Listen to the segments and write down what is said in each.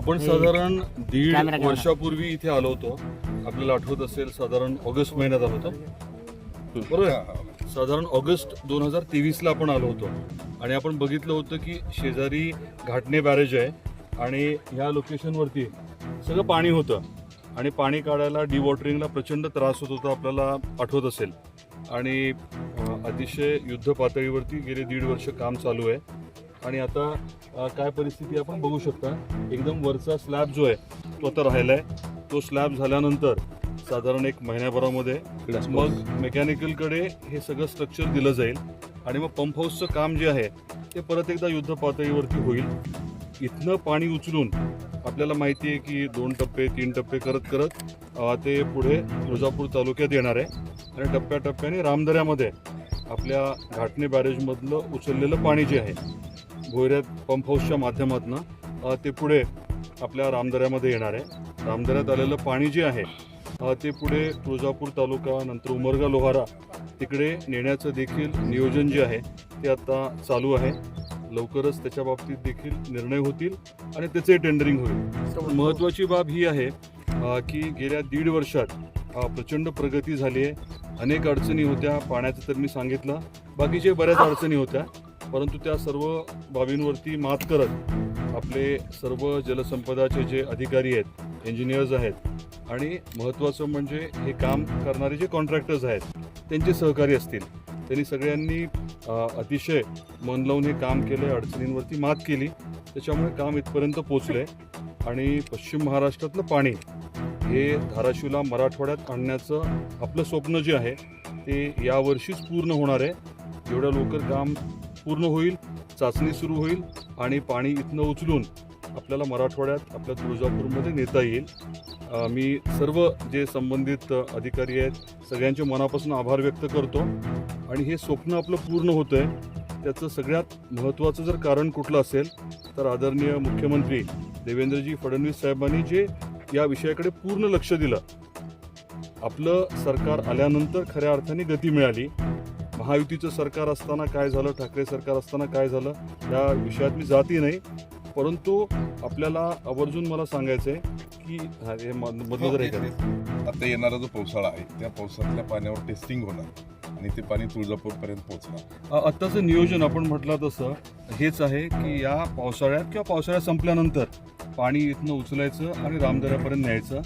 आपण साधारण दीड वर्षापूर्वी इथे आलो होतो. आपल्याला आठवत असेल, साधारण ऑगस्ट महिन्यात आलो होतो, बरोबर. साधारण ऑगस्ट 2023ला आपण आलो होतो आणि आपण बघितलं होतं की शेजारी घाटणे बॅरेज आहे आणि ह्या लोकेशनवरती सगळं पाणी होतं आणि पाणी काढायला डिवॉटरिंगला प्रचंड त्रास होत होता, आपल्याला आठवत असेल. आणि अतिशय युद्ध पातळीवरती गेले दीड वर्ष काम चालू आहे. आणि आता काय परिस्थिती आपण बघू शकता. एकदम वरचा स्लॅब जो आहे तो आता राहिला आहे. तो स्लॅब झाल्यानंतर साधारण एक महिन्याभरामध्ये मग मेकॅनिकलकडे हे सगळं स्ट्रक्चर दिलं जाईल आणि मग पंप हाऊसचं काम जे आहे ते परत एकदा युद्ध पातळीवरती होईल. इथनं पाणी उचलून आपल्याला माहिती आहे की 2 टप्पे 3 टप्पे करत करत ते पुढे तुळजापूर तालुक्यात येणार आहे आणि टप्प्याटप्प्याने रामदऱ्यामध्ये आपल्या घाटणे बॅरेजमधलं उचललेलं पाणी जे आहे भोयऱ्यात पंप हाऊसच्या माध्यमातून ते पुढे आपल्या रामदऱ्यामध्ये येणार आहे. रामदऱ्यात आलेलं पाणी जे आहे ते पुढे तुळजापूर तालुका, नंतर उमरगा लोहारा तिकडे नेण्याचं देखील नियोजन जे आहे ते आता चालू आहे. लवकरच त्याच्या बाबतीत देखील निर्णय होतील आणि त्याचे टेंडरिंग होईल. महत्त्वाची बाब ही आहे की गेल्या दीड वर्षात प्रचंड प्रगती झाली आहे. अनेक अडचणी होत्या, पाण्याचं तर मी सांगितलं, बाकीचे बऱ्याच अडचणी होत्या, परंतु त्या सर्व बाबींवरती मात करत आपले सर्व जलसंपदाचे जे अधिकारी आहेत, इंजिनियर्स आहेत आणि महत्त्वाचं म्हणजे हे काम करणारे जे कॉन्ट्रॅक्टर्स आहेत त्यांचे सहकारी असतील, त्यांनी सगळ्यांनी अतिशय मन लावून हे काम केलं, अडचणींवरती मात केली. त्याच्यामुळे काम इथपर्यंत पोचले आणि पश्चिम महाराष्ट्रातलं पाणी हे धाराशिवला, मराठवाड्यात आणण्याचं आपलं स्वप्न जे आहे ते यावर्षीच पूर्ण होणार आहे. जेवढ्या लवकर काम पूर्ण होईल, चाचणी सुरू होईल आणि पाणी इथनं उचलून आपल्याला मराठवाड्यात, आपल्या तुळजापूरमध्ये नेता येईल. मी सर्व जे संबंधित अधिकारी आहेत सगळ्यांचे मनापासून आभार व्यक्त करतो. आणि हे स्वप्न आपलं पूर्ण होतं आहे त्याचं सगळ्यात महत्त्वाचं जर कारण कुठलं असेल तर आदरणीय मुख्यमंत्री देवेंद्रजी फडणवीस साहेबांनी जे या विषयाकडे पूर्ण लक्ष दिलं. आपलं सरकार आल्यानंतर खऱ्या अर्थाने गती मिळाली. महायुतीचं सरकार असताना काय झालं, ठाकरे सरकार असताना काय झालं, या विषयात मी जातही नाही, परंतु आपल्याला आवर्जून मला सांगायचं आहे की हे मधलं जर आता येणारा जो पावसाळा आहे त्या पावसातल्या पाण्यावर टेस्टिंग होणार आणि ते पाणी तुळजापूरपर्यंत पोहोचणार. आत्ताचं नियोजन आपण म्हटलं तसं हेच आहे की या पावसाळ्यात किंवा पावसाळ्यात संपल्यानंतर पाणी इथनं उचलायचं आणि रामदऱ्यापर्यंत न्यायचं.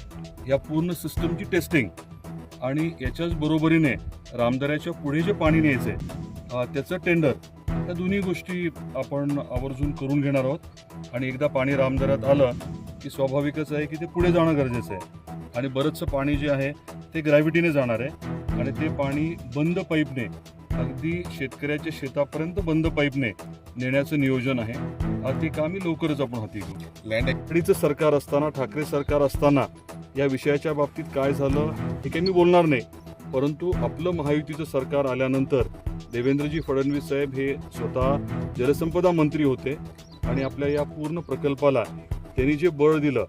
या पूर्ण सिस्टमची टेस्टिंग आणि याच्याच बरोबरीने रामदऱ्याच्या पुढे जे पाणी न्यायचं आहे त्याचं टेंडर, या दोन्ही गोष्टी आपण आवर्जून करून घेणार आहोत. आणि एकदा पाणी रामदऱ्यात आलं की स्वाभाविकच आहे की ते पुढे जाणं गरजेचं आहे आणि बरंचसं पाणी जे आहे ते ग्रॅव्हिटीने जाणार आहे आणि ते पाणी बंद पाईपने अगदी शेतकऱ्याच्या शेतापर्यंत बंद पाईपने नेण्याचं नियोजन आहे. ते कामही लवकरच आपण हाती घेऊ. लँड ॲक्टचं सरकार असताना, ठाकरे सरकार असताना या विषयाच्या बाबतीत काय झालं हे काही मी बोलणार नाही, परंतु आपलं महायुतीचं सरकार आल्यानंतर देवेंद्रजी फडणवीस साहेब हे स्वतः जलसंपदा मंत्री होते आणि आपल्या या पूर्ण प्रकल्पाला त्यांनी जे बळ दिलं,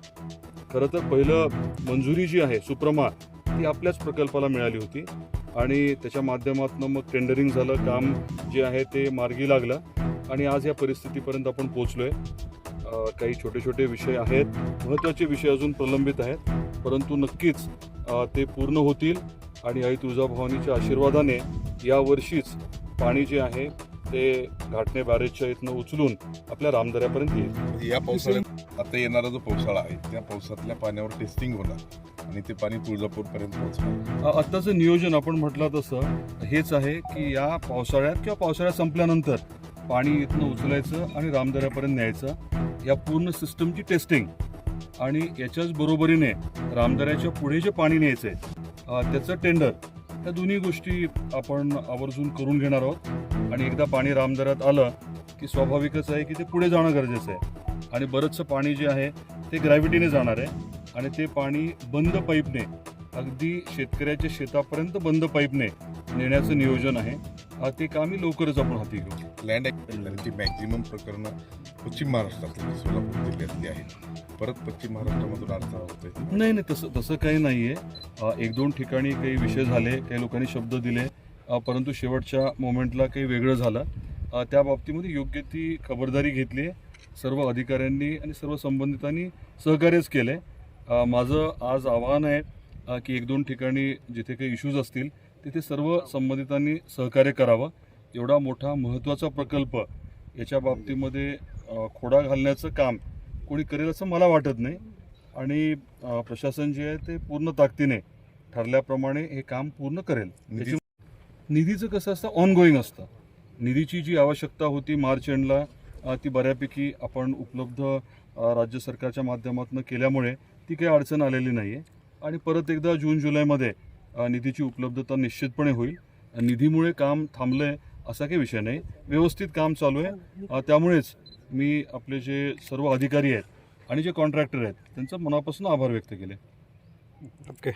खरं तर पहिलं मंजुरी जी आहे सुप्रमा ती आपल्याच प्रकल्पाला मिळाली होती आणि त्याच्या माध्यमातून मग टेंडरिंग झालं, काम जे आहे ते मार्गी लागलं आणि आज या परिस्थितीपर्यंत आपण पोहोचलोय. काही छोटे छोटे विषय आहेत, महत्त्वाचे विषय अजून प्रलंबित आहेत, परंतु नक्कीच ते पूर्ण होतील आणि आई तुळजाभवानीच्या आशीर्वादाने यावर्षीच पाणी जे आहे ते घाटणे बॅरेजच्या इथनं उचलून आपल्या रामदऱ्यापर्यंत येईल. या पावसाळ्यात आता येणारा जो पावसाळा आहे त्या पावसातल्या पाण्यावर टेस्टिंग होणार आणि ते पाणी तुळजापूरपर्यंत पोहोचणार. आत्ताचं नियोजन आपण म्हटलं तसं हेच आहे की या पावसाळ्यात किंवा पावसाळ्यात संपल्यानंतर पाणी इथनं उचलायचं आणि रामदऱ्यापर्यंत न्यायचं. या पूर्ण सिस्टमची टेस्टिंग आणि याच्याच बरोबरीने रामदऱ्याच्या पुढे जे पाणी न्यायचं आहे त्याचं टेंडर, या दोन्ही गोष्टी आपण आवर्जून करून घेणार आहोत. आणि एकदा पाणी रामदऱ्यात आलं की स्वाभाविकच आहे की ते पुढे जाणं गरजेचं आहे आणि बरंचसं पाणी जे आहे ते ग्रॅव्हिटीने जाणार आहे आणि ते पाणी बंद पाईपने अगदी शेतकऱ्याच्या शेतापर्यंत बंद पाईपने नेण्याचं नियोजन आहे. ते कामही लवकरच आपण हाती घेऊ. लँड ॲक्टची मॅक्झिमम प्रकरणं पश्चिम महाराष्ट्रातली, सोलापूर जिल्ह्यातली आहेत. परत पश्चिम महाराष्ट्रामधून अडथळा होतोय? नाही, तसं काही नाही आहे. 1-2 ठिकाणी काही विषय झाले, काही लोकांनी शब्द दिले, परंतु शेवटच्या मोमेंटला काही वेगळं झालं. त्या बाबतीमध्ये योग्य ती खबरदारी घेतली आहे सर्व अधिकाऱ्यांनी आणि सर्व संबंधितांनी. सहकार्यच केलं आहे. माझं आज आव्हान आहे की 1-2 ठिकाणी जिथे काही इश्यूज असतील तिथे सर्व संबंधितांनी सहकार्य करावं. एवढा मोठा महत्त्वाचा प्रकल्प याच्या बाबतीमध्ये खोडा घालण्याचं काम कोणी करेल असं मला वाटत नाही आणि प्रशासन जे आहे ते पूर्ण ताकदीने ठरल्याप्रमाणे हे काम पूर्ण करेल. निधीचं कसं असतं, ऑनगोईंग असतं. निधीची जी आवश्यकता होती मार्च एंडला ती बऱ्यापैकी आपण उपलब्ध राज्य सरकारच्या माध्यमातून केल्यामुळे ती काही अडचण आलेली नाही आहे आणि परत एकदा जून-जुलैमध्ये निधीची उपलब्धता निश्चितपणे होईल. निधीमुळे काम थांबलं आहे असा काही विषय नाही, व्यवस्थित काम चालू आहे. त्यामुळेच मी आपले जे सर्व अधिकारी आहेत आणि जे कॉन्ट्रॅक्टर आहेत त्यांचा मनापासून आभार व्यक्त केले. ओके.